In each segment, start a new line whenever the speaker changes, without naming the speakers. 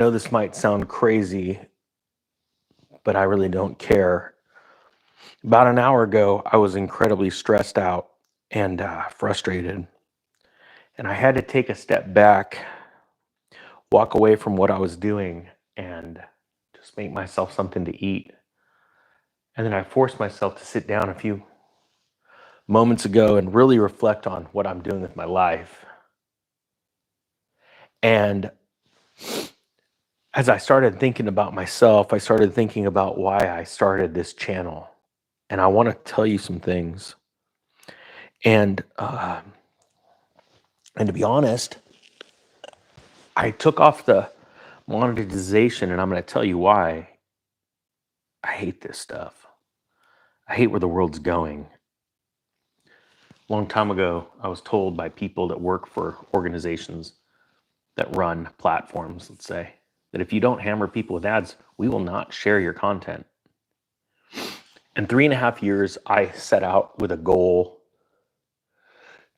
know this might sound crazy, but I really don't care. About an hour ago, I was incredibly stressed out and frustrated, and I had to take a step back, walk away from what I was doing, and just make myself something to eat. And then I forced myself to sit down a few moments ago and really reflect on what I'm doing with my life. And as I started thinking about myself, I started thinking about why I started this channel. And I want to tell you some things. And and to be honest, I took off the monetization, and I'm going to tell you why. I hate this stuff. I hate where the world's going. A long time ago, I was told by people that work for organizations that run platforms, let's say, that if you don't hammer people with ads, we will not share your content. In 3.5 years, I set out with a goal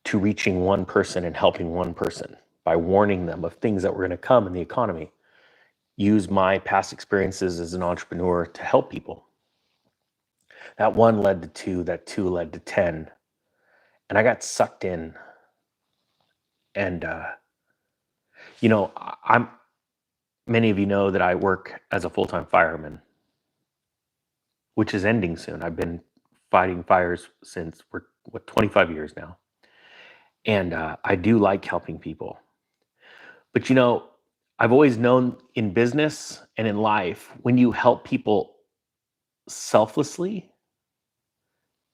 to reaching one person and helping one person by warning them of things that were going to come in the economy. Use my past experiences as an entrepreneur to help people. That one led to two, that two led to 10. And I got sucked in. And, I'm many of you know that I work as a full-time fireman, which is ending soon. I've been fighting fires since 25 years now. And I do like helping people. But I've always known in business and in life, when you help people selflessly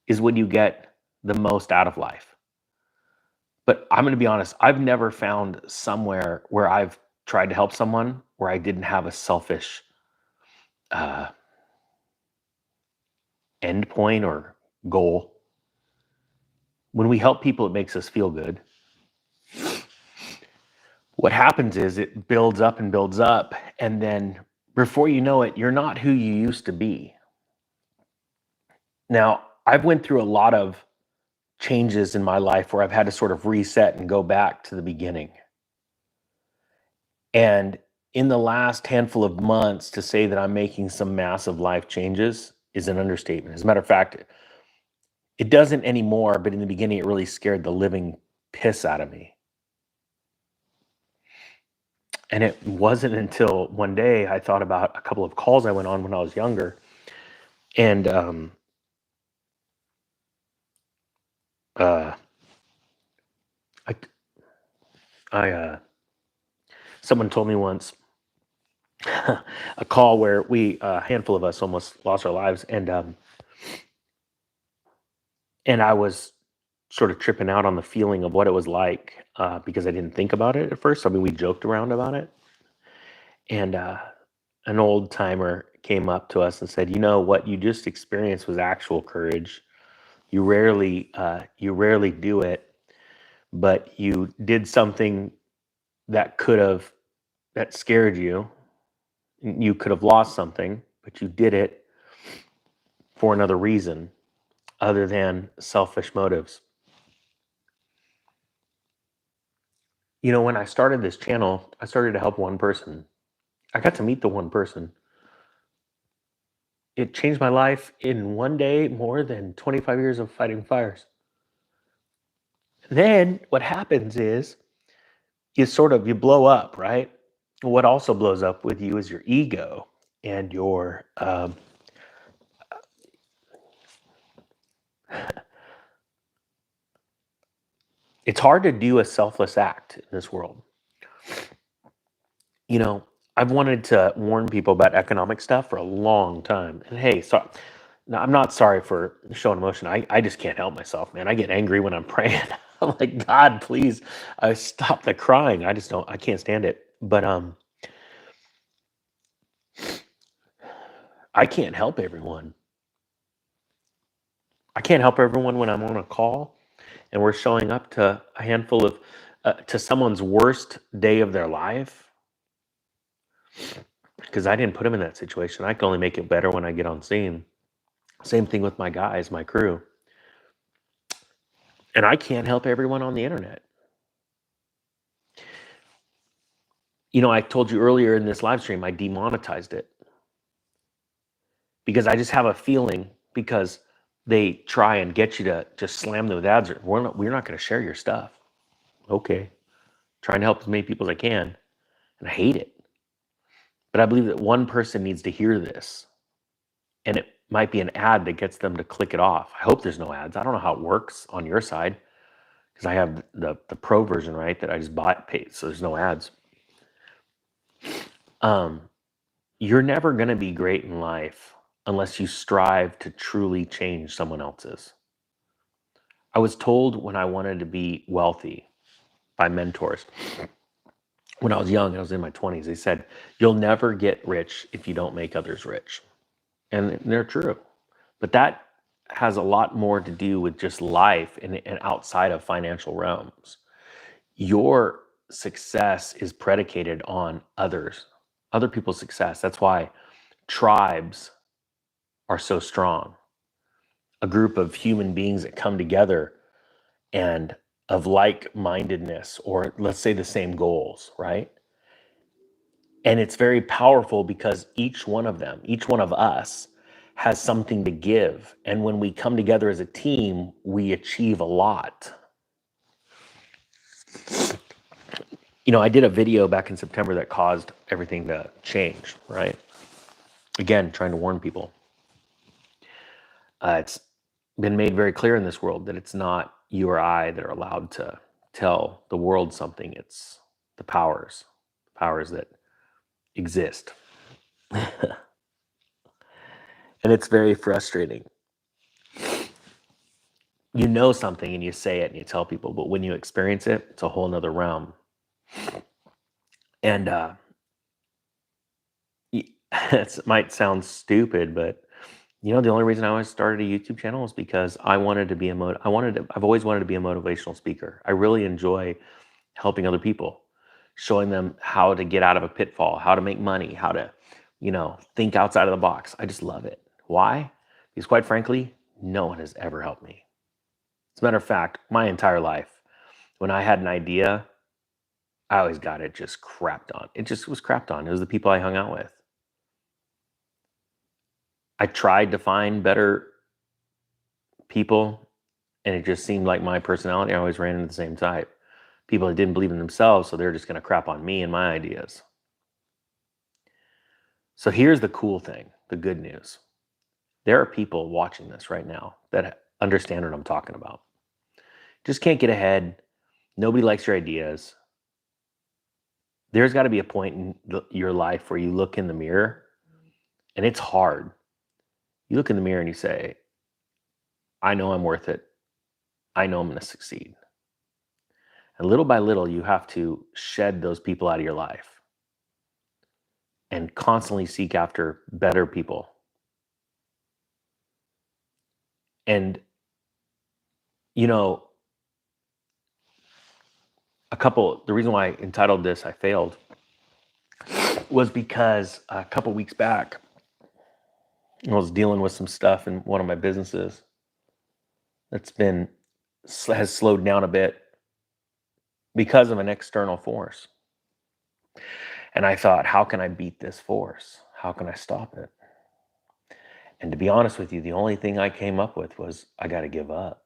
is when you get the most out of life. But I'm going to be honest, I've never found somewhere where I've tried to help someone where I didn't have a selfish uh, end point or goal. When we help people, it makes us feel good. What happens is it builds up and builds up, and then before you know it, you're not who you used to be. Now, I've went through a lot of changes in my life where I've had to sort of reset and go back to the beginning. And in the last handful of months, to say that I'm making some massive life changes is an understatement. As a matter of fact, it doesn't anymore, but in the beginning, it really scared the living piss out of me. And it wasn't until one day I thought about a couple of calls I went on when I was younger. And uh, I, someone told me once a call where a handful of us almost lost our lives. And I was sort of tripping out on the feeling of what it was like because I didn't think about it at first. I mean, we joked around about it. And an old timer came up to us and said, "You know what you just experienced was actual courage. You rarely do it, but you did something that that scared you. You could have lost something, but you did it for another reason other than selfish motives." When I started this channel, I started to help one person. I got to meet the one person. It changed my life in one day more than 25 years of fighting fires. Then what happens is you blow up, right? What also blows up with you is your ego and your it's hard to do a selfless act in this world. You know, I've wanted to warn people about economic stuff for a long time. And hey, so no, I'm not sorry for showing emotion. I just can't help myself, man. I get angry when I'm praying. I'm like, God, please, stop the crying. I can't stand it. But I can't help everyone. I can't help everyone when I'm on a call and we're showing up to a handful of to someone's worst day of their life because I didn't put them in that situation. I can only make it better when I get on scene. Same thing with my guys, my crew. And I can't help everyone on the internet. I told you earlier in this live stream, I demonetized it because I just have a feeling because they try and get you to just slam those ads. We're not going to share your stuff. Okay. Trying to help as many people as I can. And I hate it. But I believe that one person needs to hear this. And it might be an ad that gets them to click it off. I hope there's no ads. I don't know how it works on your side because I have the pro version, right? That I just bought, paid, so there's no ads. You're never going to be great in life unless you strive to truly change someone else's. I was told when I wanted to be wealthy by mentors, when I was young, I was in my 20s, they said, you'll never get rich if you don't make others rich. And they're true. But that has a lot more to do with just life and outside of financial realms. Your success is predicated on other people's success. That's why tribes are so strong. A group of human beings that come together and of like-mindedness, or let's say the same goals, right? And it's very powerful because each one of them, each one of us has something to give. And when we come together as a team, we achieve a lot. I did a video back in September that caused everything to change, right? Again, trying to warn people. It's been made very clear in this world that it's not you or I that are allowed to tell the world something. It's the powers that exist. And it's very frustrating. You know something and you say it and you tell people, but when you experience it, it's a whole nother realm. And it might sound stupid, but the only reason I always started a YouTube channel is because I wanted to be I've always wanted to be a motivational speaker. I really enjoy helping other people, showing them how to get out of a pitfall, how to make money, how to, think outside of the box. I just love it. Why? Because quite frankly, no one has ever helped me. As a matter of fact, my entire life, when I had an idea, I always got it just crapped on. It just was crapped on. It was the people I hung out with. I tried to find better people, and it just seemed like my personality. I always ran into the same type. People that didn't believe in themselves, so they're just going to crap on me and my ideas. So here's the cool thing, the good news. There are people watching this right now that understand what I'm talking about. Just can't get ahead. Nobody likes your ideas. There's got to be a point in your life where you look in the mirror, and it's hard. You look in the mirror and you say, I know I'm worth it. I know I'm going to succeed. And little by little, you have to shed those people out of your life and constantly seek after better people. And, the reason why I entitled this, I Failed, was because a couple weeks back, I was dealing with some stuff in one of my businesses has slowed down a bit because of an external force. And I thought, how can I beat this force? How can I stop it? And to be honest with you, the only thing I came up with was I got to give up.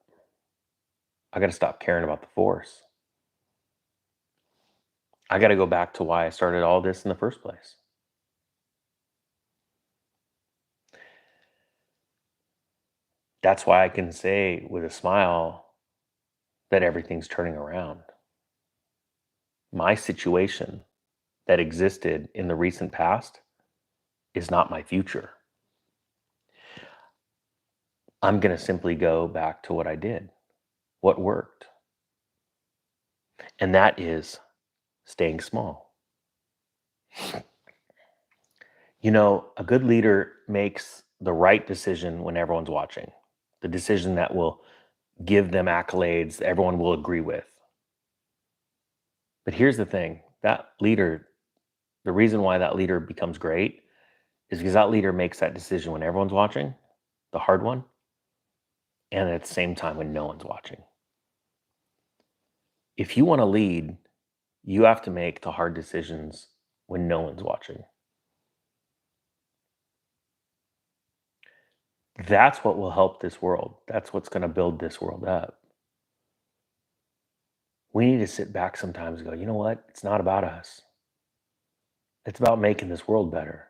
I got to stop caring about the force. I got to go back to why I started all this in the first place. That's why I can say with a smile that everything's turning around. My situation that existed in the recent past is not my future. I'm going to simply go back to what I did, what worked. And that is staying small. A good leader makes the right decision when everyone's watching, the decision that will give them accolades that everyone will agree with. But here's the thing, that leader, the reason why that leader becomes great is because that leader makes that decision when everyone's watching, the hard one, and at the same time when no one's watching. If you want to lead, you have to make the hard decisions when no one's watching. That's what will help this world. That's what's going to build this world up. We need to sit back sometimes and go, you know what? It's not about us. It's about making this world better.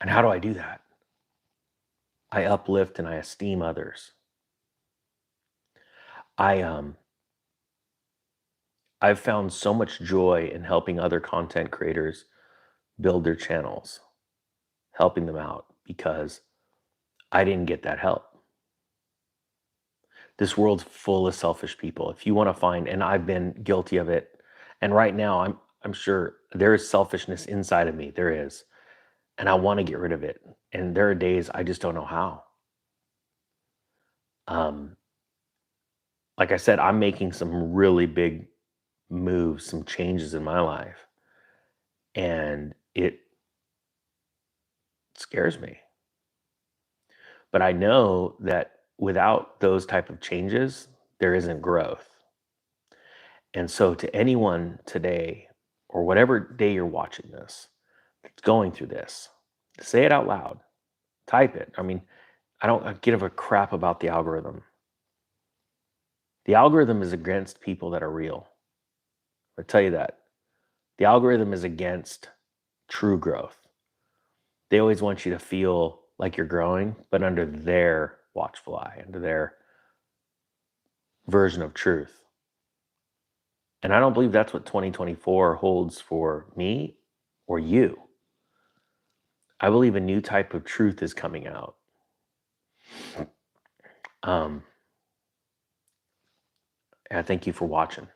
And how do I do that? I uplift and I esteem others. I I've found so much joy in helping other content creators build their channels, helping them out because I didn't get that help. This world's full of selfish people. If you want to find, and I've been guilty of it, and right now I'm sure there is selfishness inside of me. There is, and I want to get rid of it. And there are days I just don't know how. Um, like I said, I'm making some really big moves, some changes in my life, and it scares me. But I know that without those type of changes, there isn't growth. And so to anyone today or whatever day you're watching this that's going through this, say it out loud. Type it. I mean, I don't give a crap about the algorithm. The algorithm is against people that are real. I tell you that. The algorithm is against true growth. They always want you to feel like you're growing, but under their watchful eye, under their version of truth. And I don't believe that's what 2024 holds for me or you. I believe a new type of truth is coming out. And I thank you for watching.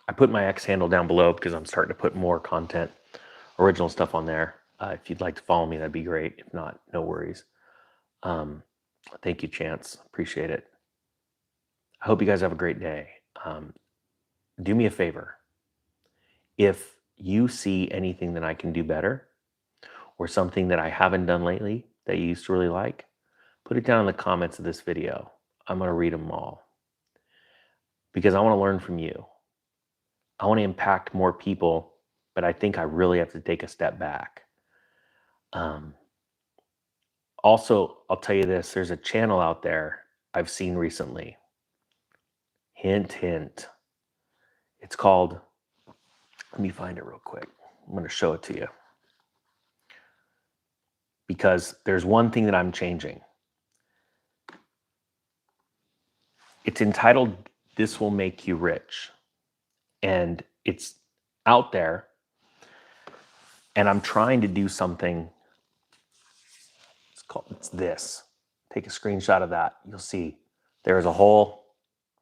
I put my X handle down below because I'm starting to put more content, original stuff on there. If you'd like to follow me, that'd be great. If not, no worries. Thank you, Chance. Appreciate it. I hope you guys have a great day. Do me a favor. If you see anything that I can do better or something that I haven't done lately that you used to really like, put it down in the comments of this video. I'm going to read them all because I want to learn from you. I want to impact more people, but I think I really have to take a step back. Also, I'll tell you this, there's a channel out there I've seen recently. Hint, hint. It's called, let me find it real quick. I'm going to show it to you. Because there's one thing that I'm changing. It's entitled, This Will Make You Rich. And it's out there. And I'm trying to do something. It's this. Take a screenshot of that. You'll see there's a whole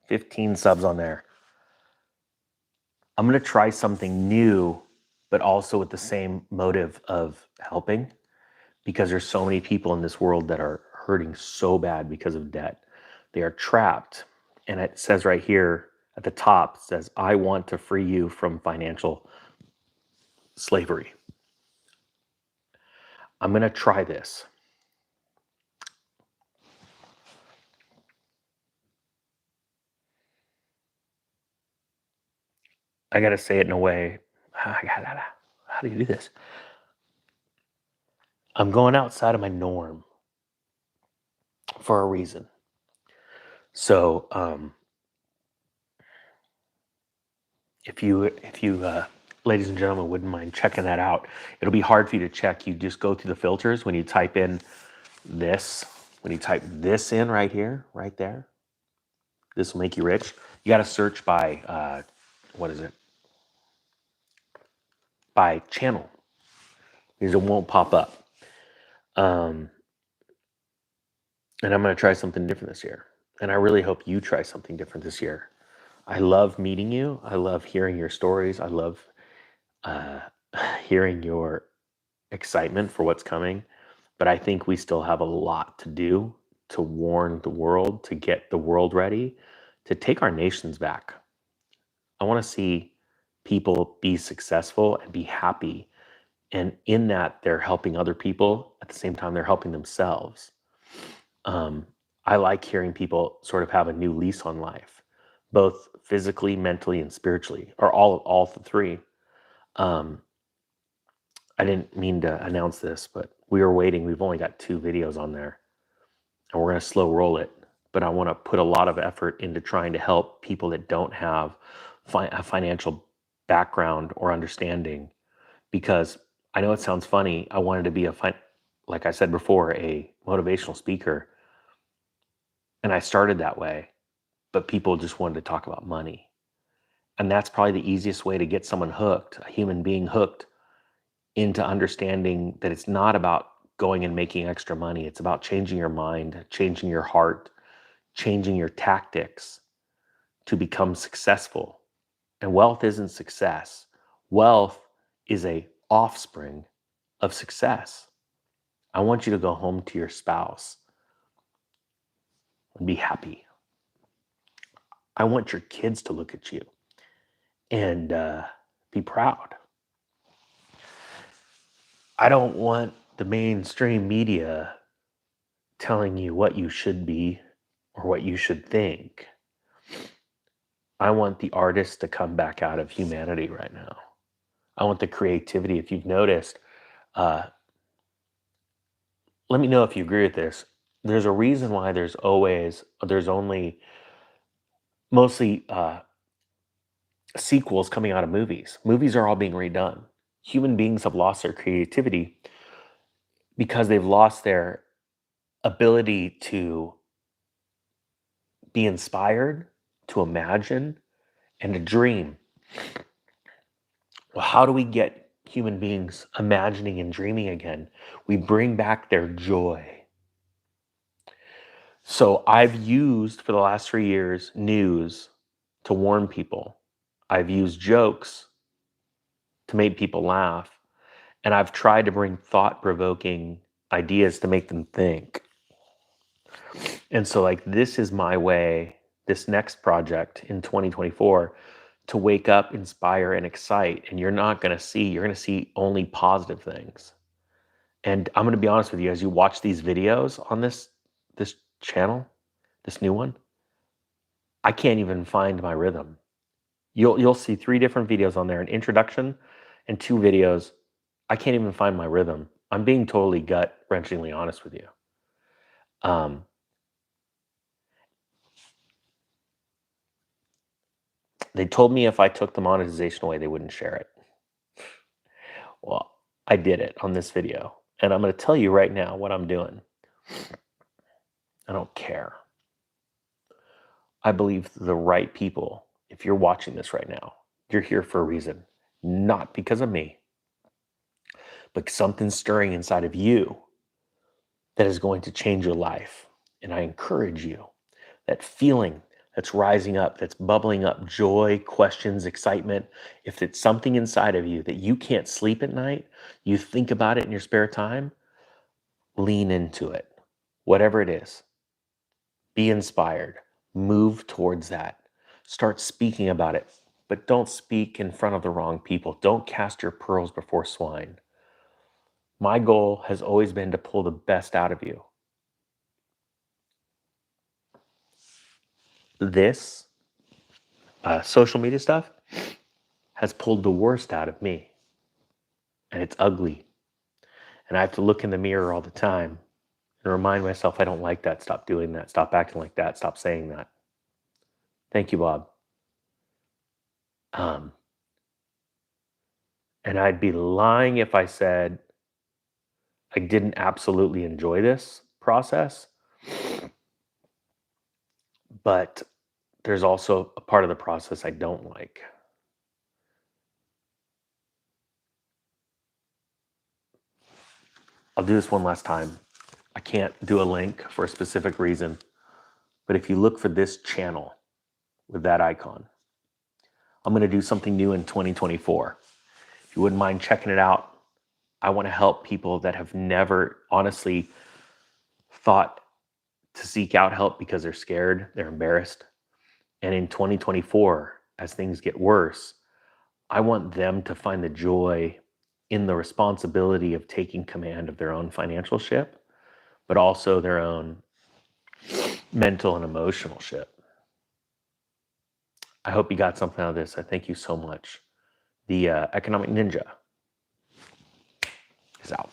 15 subs on there. I'm going to try something new, but also with the same motive of helping, because there's so many people in this world that are hurting so bad because of debt. They are trapped. And it says right here at the top, it says, I want to free you from financial slavery. I'm going to try this. I got to say it in a way. How do you do this? I'm going outside of my norm for a reason. So, if you, ladies and gentlemen, wouldn't mind checking that out, it'll be hard for you to check. You just go through the filters when you type in this. When you type this in right here, right there, this will make you rich. You got to search by what is it? By channel, because it won't pop up. And I'm going to try something different this year. And I really hope you try something different this year. I love meeting you. I love hearing your stories. I love hearing your excitement for what's coming. But I think we still have a lot to do to warn the world, to get the world ready, to take our nations back. I want to see people be successful and be happy. And in that, they're helping other people. At the same time, they're helping themselves. I like hearing people sort of have a new lease on life, both physically, mentally, and spiritually, or all the three. Um, I didn't mean to announce this, but we were waiting. We've only got 2 videos on there, and we're gonna slow roll it. But I wanna put a lot of effort into trying to help people that don't have a financial background or understanding, because I know it sounds funny. I wanted to be like I said before, a motivational speaker, and I started that way, but people just wanted to talk about money. And that's probably the easiest way to get someone hooked, a human being hooked into understanding that it's not about going and making extra money. It's about changing your mind, changing your heart, changing your tactics to become successful. And wealth isn't success. Wealth is a offspring of success. I want you to go home to your spouse and be happy. I want your kids to look at you and be proud. I don't want the mainstream media telling you what you should be or what you should think. I want the artists to come back out of humanity right now. I want the creativity. If you've noticed, uh, let me know if you agree with this. There's a reason why there's only mostly sequels coming out of movies. Movies are all being redone. Human beings have lost their creativity because they've lost their ability to be inspired, to imagine, and to dream. Well, how do we get human beings imagining and dreaming again? We bring back their joy. So I've used for the last 3 years news to warn people. I've used jokes to make people laugh. And I've tried to bring thought provoking ideas to make them think. And so, like, this is my way, this next project in 2024, to wake up, inspire, and excite. And you're going to see only positive things. And I'm going to be honest with you, as you watch these videos on this channel, this new one, I can't even find my rhythm. You'll see 3 different videos on there, an introduction and 2 videos. I can't even find my rhythm. I'm being totally gut wrenchingly honest with you. Um, they told me if I took the monetization away, they wouldn't share it. Well, I did it on this video, and I'm going to tell you right now what I'm doing. I don't care. I believe the right people, if you're watching this right now, you're here for a reason, not because of me, but something stirring inside of you that is going to change your life. And I encourage you, that feeling that's rising up, that's bubbling up, joy, questions, excitement, if it's something inside of you that you can't sleep at night, you think about it in your spare time, lean into it. Whatever it is, be inspired, move towards that, start speaking about it, but don't speak in front of the wrong people. Don't cast your pearls before swine. My goal has always been to pull the best out of you. This social media stuff has pulled the worst out of me, and it's ugly. And I have to look in the mirror all the time and remind myself I don't like that. Stop doing that. Stop acting like that. Stop saying that. Thank you, Bob. Um, and I'd be lying if I said I didn't absolutely enjoy this process, but there's also a part of the process I don't like. I'll do this one last time. I can't do a link for a specific reason, but if you look for this channel with that icon, I'm going to do something new in 2024. If you wouldn't mind checking it out, I want to help people that have never honestly thought to seek out help because they're scared, they're embarrassed. And in 2024, as things get worse, I want them to find the joy in the responsibility of taking command of their own financial ship, but also their own mental and emotional ship. I hope you got something out of this. I thank you so much. The Economic Ninja is out.